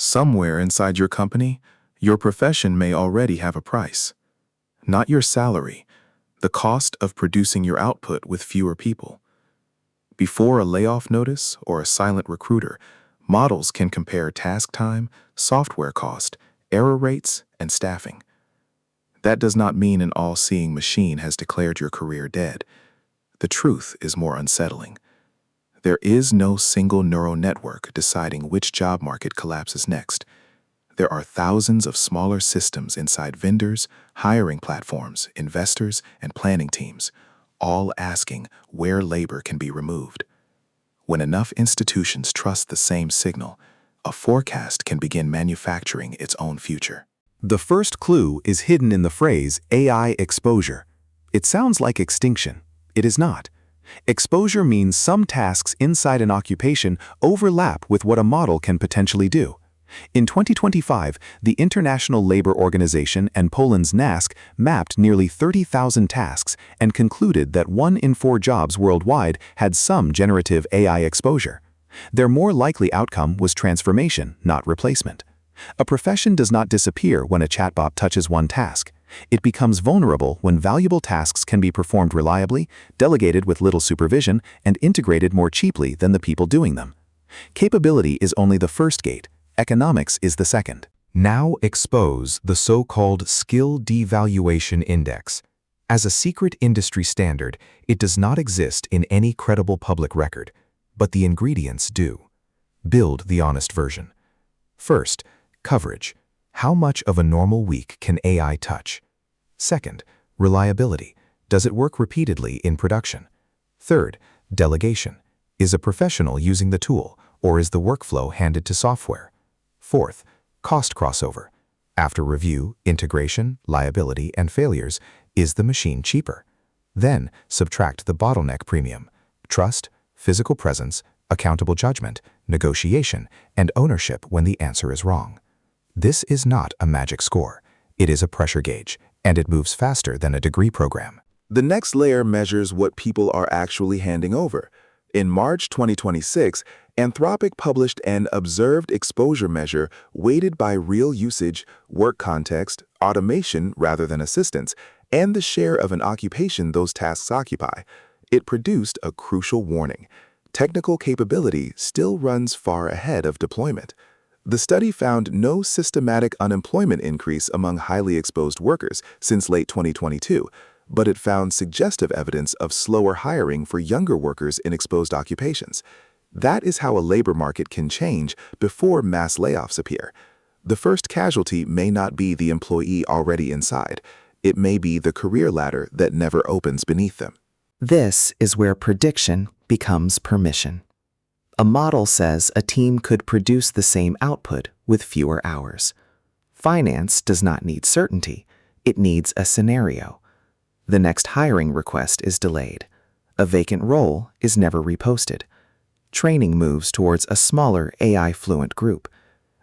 Somewhere inside your company, your profession may already have a price. Not your salary, the cost of producing your output with fewer people. Before a layoff notice or a silent recruiter, models can compare task time, software cost, error rates, and staffing. That does not mean an all-seeing machine has declared your career dead. The truth is more unsettling. There is no single neural network deciding which job market collapses next. There are thousands of smaller systems inside vendors, hiring platforms, investors, and planning teams, all asking where labor can be removed. When enough institutions trust the same signal, a forecast can begin manufacturing its own future. The first clue is hidden in the phrase AI exposure. It sounds like extinction. It is not. Exposure means some tasks inside an occupation overlap with what a model can potentially do. In 2025, the International Labor Organization and Poland's NASK mapped nearly 30,000 tasks and concluded that 1 in 4 jobs worldwide had some generative AI exposure. Their more likely outcome was transformation, not replacement. A profession does not disappear when a chatbot touches one task. It becomes vulnerable when valuable tasks can be performed reliably, delegated with little supervision, and integrated more cheaply than the people doing them. Capability is only the first gate. Economics is the second. Now expose the so-called Skill Devaluation Index. As a secret industry standard, it does not exist in any credible public record, but the ingredients do. Build the honest version. First, coverage. How much of a normal week can AI touch? Second, reliability. Does it work repeatedly in production? Third, delegation. Is a professional using the tool, or is the workflow handed to software? Fourth, cost crossover. After review, integration, liability, and failures, is the machine cheaper? Then subtract the bottleneck premium: trust, physical presence, accountable judgment, negotiation, and ownership when the answer is wrong. This is not a magic score. It is a pressure gauge, and it moves faster than a degree program. The next layer measures what people are actually handing over. In March 2026, Anthropic published an observed exposure measure weighted by real usage, work context, automation rather than assistance, and the share of an occupation those tasks occupy. It produced a crucial warning. Technical capability still runs far ahead of deployment. The study found no systematic unemployment increase among highly exposed workers since late 2022, but it found suggestive evidence of slower hiring for younger workers in exposed occupations. That is how a labor market can change before mass layoffs appear. The first casualty may not be the employee already inside. It may be the career ladder that never opens beneath them. This is where prediction becomes permission. A model says a team could produce the same output with fewer hours. Finance does not need certainty. It needs a scenario. The next hiring request is delayed. A vacant role is never reposted. Training moves towards a smaller AI-fluent group.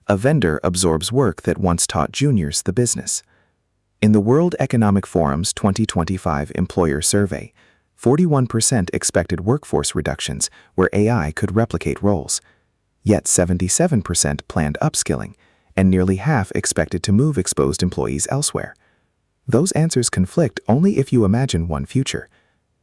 A vendor absorbs work that once taught juniors the business. In the World Economic Forum's 2025 Employer Survey, 41% expected workforce reductions where AI could replicate roles. Yet 77% planned upskilling, and nearly half expected to move exposed employees elsewhere. Those answers conflict only if you imagine one future.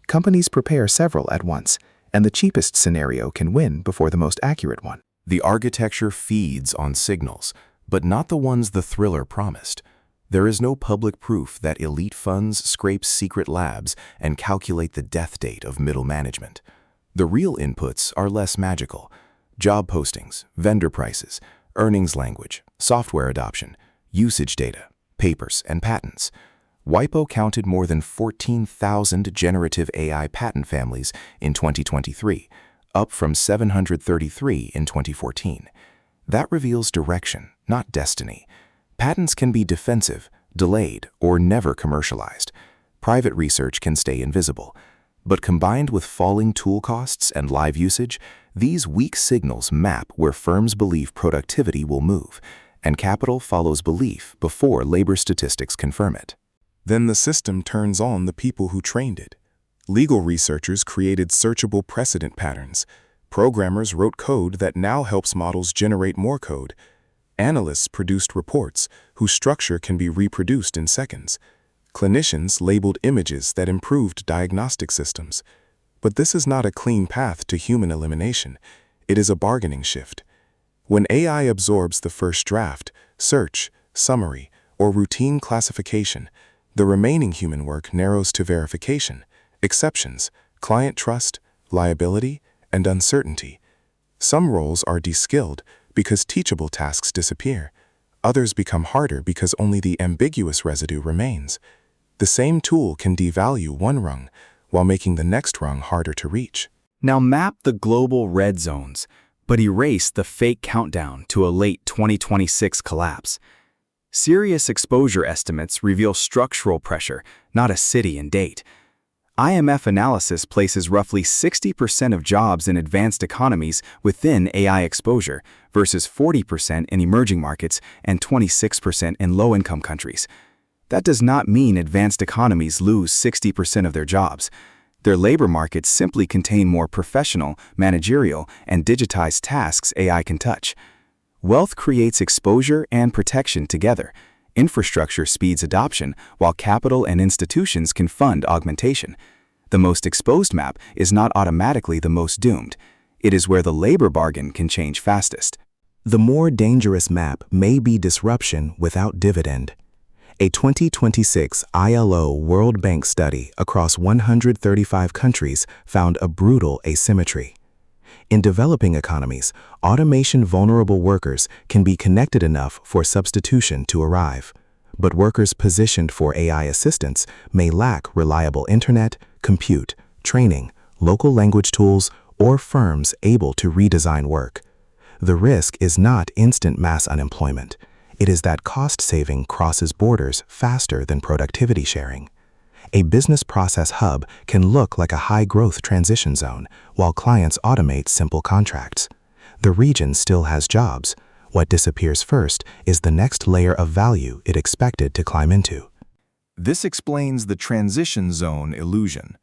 Companies prepare several at once, and the cheapest scenario can win before the most accurate one. The architecture feeds on signals, but not the ones the thriller promised. There is no public proof that elite funds scrape secret labs and calculate the death date of middle management. The real inputs are less magical: job postings, vendor prices, earnings language, software adoption, usage data, papers, and patents. WIPO counted more than 14,000 generative AI patent families in 2023, up from 733 in 2014. That reveals direction, not destiny. Patents can be defensive, delayed, or never commercialized. Private research can stay invisible. But combined with falling tool costs and live usage, these weak signals map where firms believe productivity will move, and capital follows belief before labor statistics confirm it. Then the system turns on the people who trained it. Legal researchers created searchable precedent patterns. Programmers wrote code that now helps models generate more code. Analysts produced reports whose structure can be reproduced in seconds. Clinicians labeled images that improved diagnostic systems. But this is not a clean path to human elimination. It is a bargaining shift. When AI absorbs the first draft, search, summary, or routine classification, the remaining human work narrows to verification, exceptions, client trust, liability, and uncertainty. Some roles are de-skilled because teachable tasks disappear. Others become harder because only the ambiguous residue remains. The same tool can devalue one rung while making the next rung harder to reach. Now map the global red zones, but erase the fake countdown to a late 2026 collapse. Serious exposure estimates reveal structural pressure, not a city and date. IMF analysis places roughly 60% of jobs in advanced economies within AI exposure versus 40% in emerging markets and 26% in low-income countries. That does not mean advanced economies lose 60% of their jobs. Their labor markets simply contain more professional, managerial, and digitized tasks AI can touch. Wealth creates exposure and protection together. Infrastructure speeds adoption, while capital and institutions can fund augmentation. The most exposed map is not automatically the most doomed. It is where the labor bargain can change fastest. The more dangerous map may be disruption without dividend. A 2026 ILO World Bank study across 135 countries found a brutal asymmetry. In developing economies, automation-vulnerable workers can be connected enough for substitution to arrive. But workers positioned for AI assistance may lack reliable internet, compute, training, local language tools, or firms able to redesign work. The risk is not instant mass unemployment. It is that cost saving crosses borders faster than productivity sharing. A business process hub can look like a high-growth transition zone while clients automate simple contracts. The region still has jobs. What disappears first is the next layer of value it expected to climb into. This explains the transition zone illusion.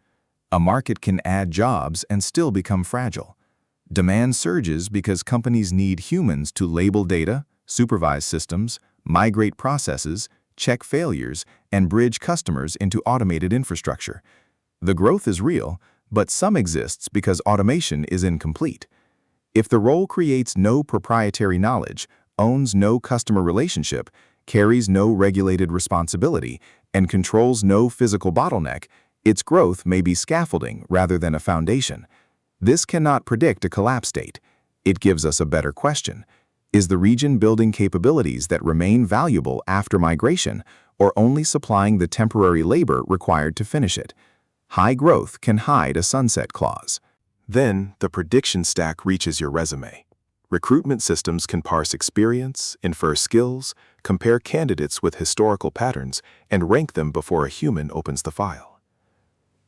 A market can add jobs and still become fragile. Demand surges because companies need humans to label data, supervise systems, migrate processes, check failures, and bridge customers into automated infrastructure. The growth is real, but some exists because automation is incomplete. If the role creates no proprietary knowledge, owns no customer relationship, carries no regulated responsibility, and controls no physical bottleneck, its growth may be scaffolding rather than a foundation. This cannot predict a collapse date. It gives us a better question. Is the region building capabilities that remain valuable after migration, or only supplying the temporary labor required to finish it? High growth can hide a sunset clause. Then, the prediction stack reaches your resume. Recruitment systems can parse experience, infer skills, compare candidates with historical patterns, and rank them before a human opens the file.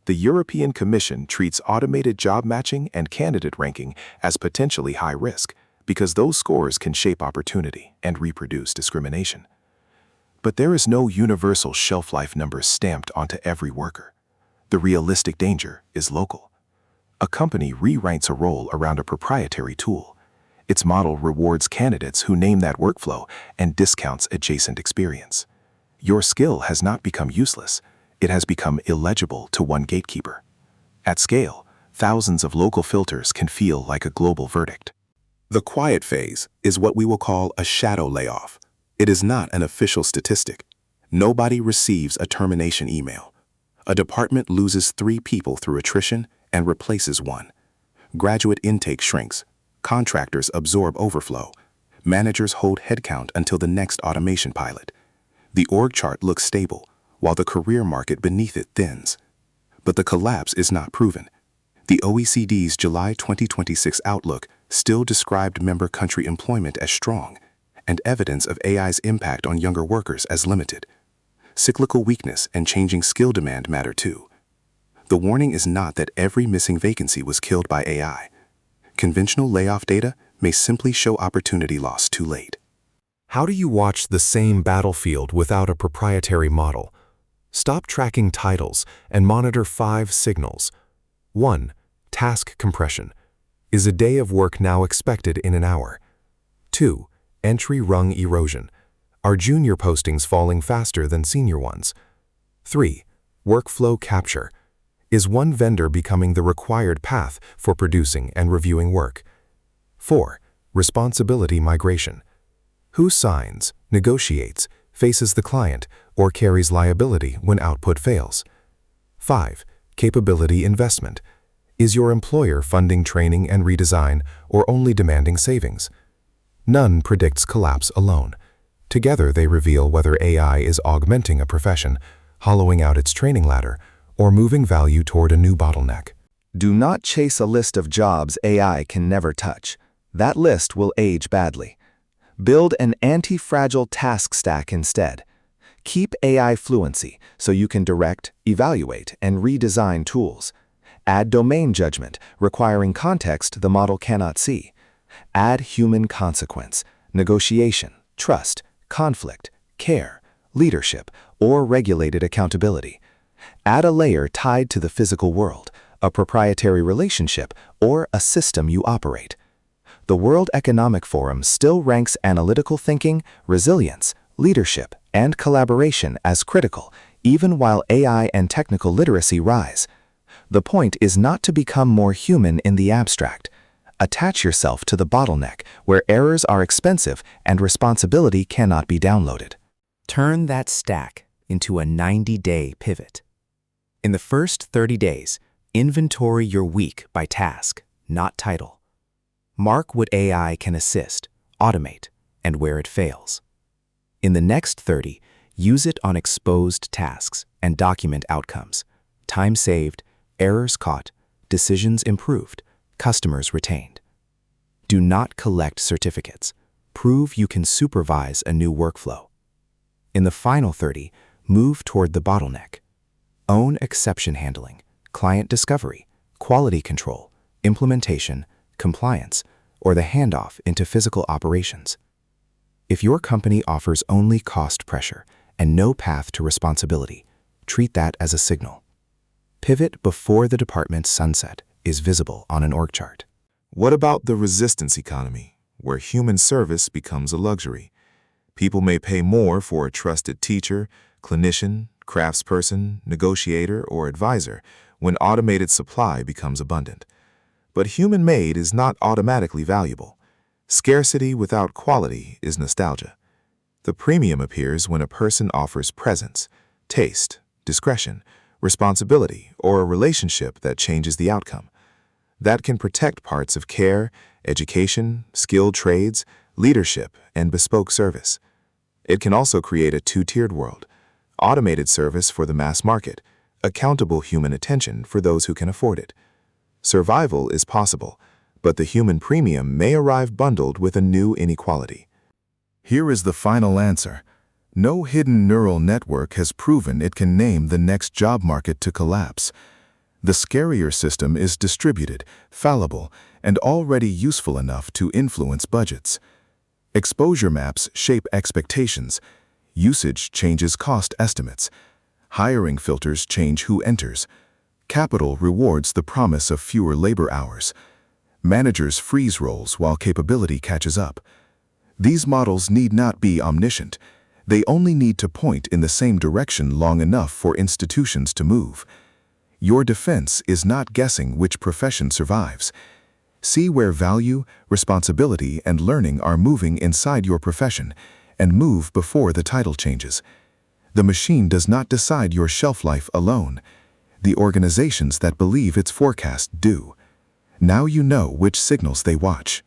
The European Commission treats automated job matching and candidate ranking as potentially high risk, because those scores can shape opportunity and reproduce discrimination. But there is no universal shelf life number stamped onto every worker. The realistic danger is local. A company re-ranks a role around a proprietary tool. Its model rewards candidates who name that workflow and discounts adjacent experience. Your skill has not become useless. It has become illegible to one gatekeeper. At scale, thousands of local filters can feel like a global verdict. The quiet phase is what we will call a shadow layoff. It is not an official statistic. Nobody receives a termination email. A department loses 3 people through attrition and replaces 1. Graduate intake shrinks. Contractors absorb overflow. Managers hold headcount until the next automation pilot. The org chart looks stable, while the career market beneath it thins. But the collapse is not proven. The OECD's July 2026 outlook still described member country employment as strong, and evidence of AI's impact on younger workers as limited. Cyclical weakness and changing skill demand matter too. The warning is not that every missing vacancy was killed by AI. Conventional layoff data may simply show opportunity lost too late. How do you watch the same battlefield without a proprietary model? Stop tracking titles and monitor 5 signals. 1. Task compression. Is a day of work now expected in an hour? 2. entry rung erosion. Are junior postings falling faster than senior ones? 3. Workflow capture. Is one vendor becoming the required path for producing and reviewing work? 4. Responsibility migration. Who signs, negotiates, faces the client, or carries liability when output fails? 5. Capability investment. Is your employer funding training and redesign or only demanding savings? None predicts collapse alone. Together they reveal whether AI is augmenting a profession, hollowing out its training ladder, or moving value toward a new bottleneck. Do not chase a list of jobs AI can never touch. That list will age badly. Build an anti-fragile task stack instead. Keep AI fluency so you can direct, evaluate, and redesign tools. Add domain judgment, requiring context the model cannot see. Add human consequence, negotiation, trust, conflict, care, leadership, or regulated accountability. Add a layer tied to the physical world, a proprietary relationship, or a system you operate. The World Economic Forum still ranks analytical thinking, resilience, leadership, and collaboration as critical, even while AI and technical literacy rise. The point is not to become more human in the abstract. Attach yourself to the bottleneck where errors are expensive and responsibility cannot be downloaded. Turn that stack into a 90-day pivot. In the first 30 days, inventory your week by task, not title. Mark what AI can assist, automate, and where it fails. In the next 30, use it on exposed tasks and document outcomes. Time saved, errors caught, decisions improved, customers retained. Do not collect certificates. Prove you can supervise a new workflow. In the final 30, move toward the bottleneck. Own exception handling, client discovery, quality control, implementation, compliance, or the handoff into physical operations. If your company offers only cost pressure and no path to responsibility, treat that as a signal. Pivot before the department's sunset is visible on an org chart. What about the resistance economy, where human service becomes a luxury? People may pay more for a trusted teacher, clinician, craftsperson, negotiator, or advisor when automated supply becomes abundant. But human-made is not automatically valuable. Scarcity without quality is nostalgia. The premium appears when a person offers presence, taste, discretion, responsibility, or a relationship that changes the outcome. That can protect parts of care, education, skilled trades, leadership, and bespoke service. It can also create a two-tiered world: automated service for the mass market, accountable human attention for those who can afford it. Survival is possible, but the human premium may arrive bundled with a new inequality. Here is the final answer. No hidden neural network has proven it can name the next job market to collapse. The scarier system is distributed, fallible, and already useful enough to influence budgets. Exposure maps shape expectations. Usage changes cost estimates. Hiring filters change who enters. Capital rewards the promise of fewer labor hours. Managers freeze roles while capability catches up. These models need not be omniscient. They only need to point in the same direction long enough for institutions to move. Your defense is not guessing which profession survives. See where value, responsibility, and learning are moving inside your profession, and move before the title changes. The machine does not decide your shelf life alone. The organizations that believe its forecast do. Now you know which signals they watch.